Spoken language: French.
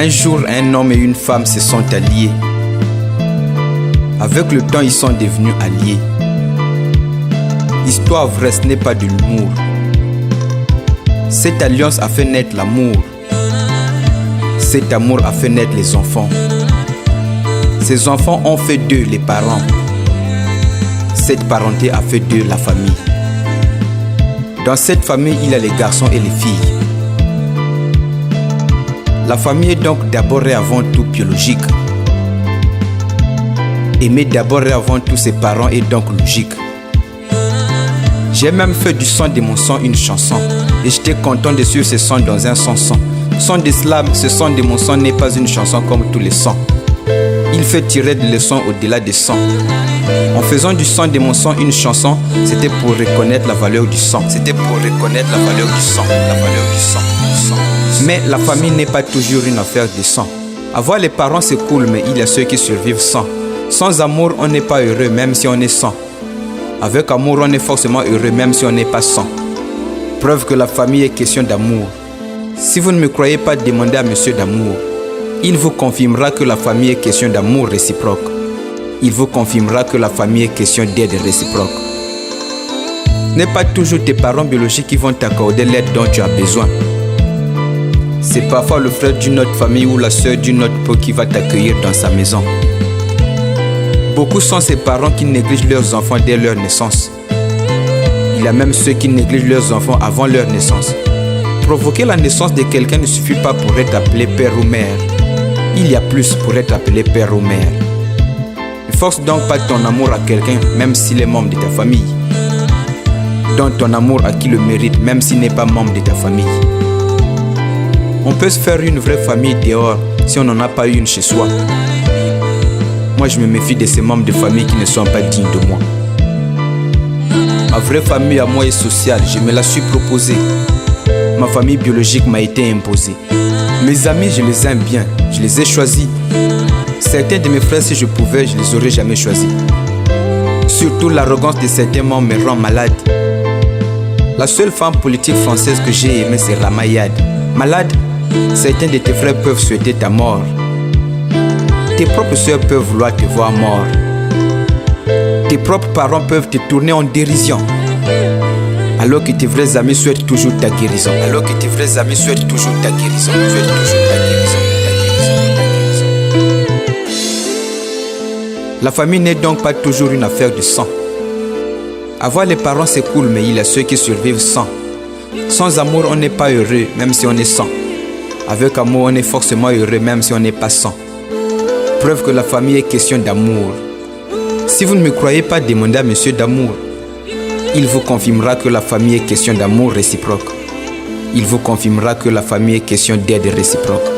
Un jour, un homme et une femme se sont alliés. Avec le temps, ils sont devenus alliés. Histoire vraie, ce n'est pas de l'humour. Cette alliance a fait naître l'amour. Cet amour a fait naître les enfants. Ces enfants ont fait d'eux les parents. Cette parenté a fait d'eux la famille. Dans cette famille, il y a les garçons et les filles. La famille est donc d'abord et avant tout biologique. Aimer d'abord et avant tout ses parents est donc logique. J'ai même fait du sang de mon sang une chanson. Et j'étais content de suivre ce sang dans un son. Son d'islam, ce sang de mon sang n'est pas une chanson comme tous les sons. Il fait tirer des leçons au-delà des sons. En faisant du sang de mon sang une chanson, c'était pour reconnaître la valeur du sang. C'était pour reconnaître la valeur du sang. La valeur du sang. Mais la famille n'est pas toujours une affaire de sang. Avoir les parents c'est cool, mais il y a ceux qui survivent sans. Sans amour, on n'est pas heureux même si on est sans. Avec amour, on est forcément heureux même si on n'est pas sans. Preuve que la famille est question d'amour. Si vous ne me croyez pas, demandez à monsieur d'amour. Il vous confirmera que la famille est question d'amour réciproque. Il vous confirmera que la famille est question d'aide réciproque. Ce n'est pas toujours tes parents biologiques qui vont t'accorder l'aide dont tu as besoin. C'est parfois le frère d'une autre famille ou la sœur d'une autre peau qui va t'accueillir dans sa maison. Beaucoup sont ces parents qui négligent leurs enfants dès leur naissance. Il y a même ceux qui négligent leurs enfants avant leur naissance. Provoquer la naissance de quelqu'un ne suffit pas pour être appelé père ou mère. Il y a plus pour être appelé père ou mère. Ne force donc pas ton amour à quelqu'un, même s'il est membre de ta famille. Donne ton amour à qui le mérite, même s'il n'est pas membre de ta famille. On peut se faire une vraie famille dehors si on n'en a pas une chez soi. Moi, je me méfie de ces membres de famille qui ne sont pas dignes de moi. Ma vraie famille à moi est sociale, je me la suis proposée. Ma famille biologique m'a été imposée. Mes amis, je les aime bien, je les ai choisis. Certains de mes frères, si je pouvais, je les aurais jamais choisis. Surtout l'arrogance de certains membres me rend malade. La seule femme politique française que j'ai aimée, c'est Ramayad. Malade, certains de tes frères peuvent souhaiter ta mort. Tes propres soeurs peuvent vouloir te voir mort. Tes propres parents peuvent te tourner en dérision. Alors que tes vrais amis souhaitent toujours ta guérison. Alors que tes vrais amis souhaitent toujours ta guérison. Souhaitent toujours ta guérison. La famille n'est donc pas toujours une affaire de sang. Avoir les parents c'est cool, mais il y a ceux qui survivent sans. Sans amour, on n'est pas heureux, même si on est sans. Avec amour, on est forcément heureux, même si on n'est pas sans. Preuve que la famille est question d'amour. Si vous ne me croyez pas, demandez à monsieur d'amour. Il vous confirmera que la famille est question d'amour réciproque. Il vous confirmera que la famille est question d'aide réciproque.